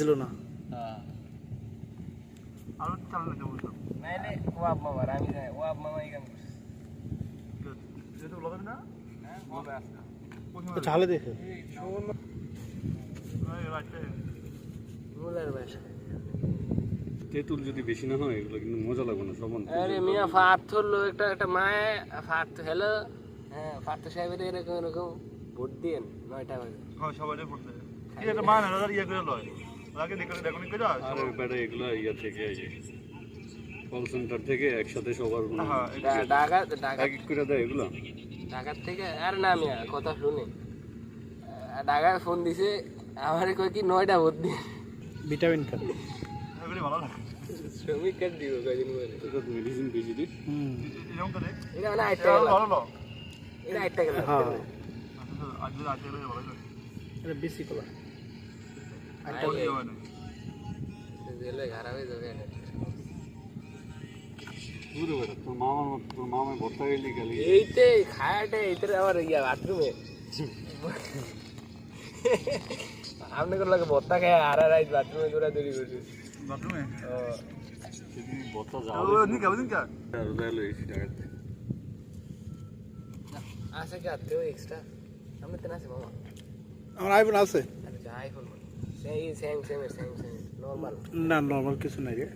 ছিল না আর চালানো যাবে তো নাইলে ওয়াব মামা আমি যাই ওয়াব মামা এই কাম যেটা বলবেন না হ্যাঁ হবে আজকে তো চালে দেখে এই রাইটে মুলার ভাষা তেঁতুল যদি বেশি না হয় এগুলো কিন্তু মজা লাগবে না সমান আরে মিয়া ফাত ধরলো একটা মায়ে ফাত হ্যালো হ্যাঁ ফাত সাহেবের এরকম এরকম ভোট দিন 9টা বাজে হ্যাঁ সবাই পড়তে কি একটা মান হাজার ইয়া করে লয় আগে দেখো দেখো নি করে আর বেটা এগুলো ইয়া থেকে এই কল সেন্টার থেকে একসাথে সবার হ্যাঁ ঢাকা এক এক করে দেয় এগুলো ঢাকা থেকে আর না মিয়া কথা শুনে ঢাকায় ফোন দিছে আমারে কই কি 9টা ভোট দিন ভিটামিন খান এগুলি ভালো লাগে শ্রমিক কাট দিব কয়দিন পরে এটা মেডিসিন বেশি দিই এরকম করে এটা মানে এটা ভালো লো এটা 8 টাকা হ্যাঁ আজ আজ ভালো লাগে এটা বেশি কলা আচ্ছা ইয়ে হয় না দিলে খারাপ হয়ে যাবে পুরো বেটা তোর মামা ভর্তা গেলি গেলি এইতে খায়াটে এইতে আবার ইয়া বাথরুমে আপনি করে লাগে ভর্তা খায় আর রাইট বাথরুমে দৌড়াদৌড়ি করছি বাথরুমে সেদিন ভর্তা ও যাওয়া নি কেমন কা আর রেল এসে টাকাতে আছে কি আত্মীয় এক্সট্রা আমি তো না আছে মামা আমার আইফোন আছে আরে যাই ফোন সেই সেম নরমাল না নরমাল কিছু নাই রে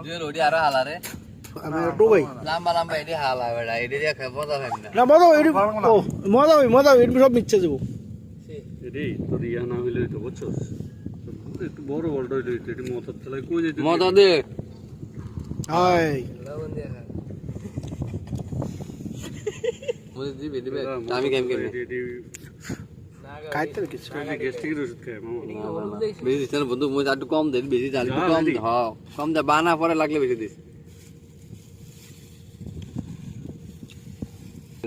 দুই রোডি আরো হালারে আমি একটু ভাই লম্বা লম্বা এটি হালা বেড়া এটি দিয়ে মজা হয় না না মজা হইবে সব মিচ্ছে যাবো রে তোর ইয়া না হইলে তো বুঝছস একটু বড় বড় হইলে এটি মতার তলায় কই যাইতে মজা দে হাই লবণ দিয়ে খা মজা দিবি দিবে আমি কেম কেম খাইতে কিছু গ্যাস্ট্রিকের ওষুধ খায় মামা বেশি দিস না বন্ধু মজা একটু কম দে বেশি জাল একটু কম দে হ্যাঁ কম দে বানা পরে লাগলে বেশি দিস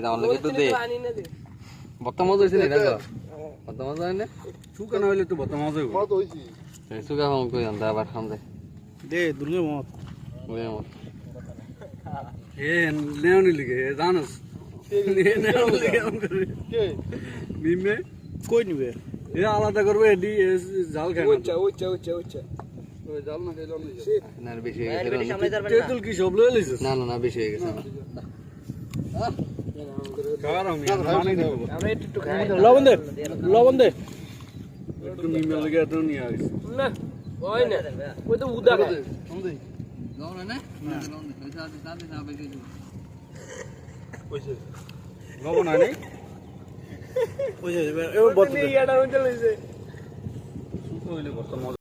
আমার লাগে একটু দে পানি না দে বর্তা মজা হয়েছে না দেখো বর্তা মজা হয় না শুকা না হইলে তো ভর্তা মজা হইব সুগা কম করে জানতে আবার খাম দে দে দুর্গা মত ওই আমার এ নেওনি লিগে জানোস নেওনি লিগে আম করে মিমে কই নিবে এ আলাদা করবে এডি জাল খায় না উচ্চা ওই জাল না খাইলো না না বেশি হয়ে গেছে তেঁতুল কি সব লয়ে লিছিস না না না বেশি হয়ে গেছে খাওয়ার আমি পানি দেবো আমরা একটু খাই লবণ দে একটু মিমে লিগে এত নিয়ে আসিস না ওই না ওই তো উদা খায় লও না না লও না পয়সা দিতে না বেশি কইছে লবণ হয় নাই ওই যে এবার বত ইয়াটা হইতে লইছে শুকা হইলে ভর্তা মজা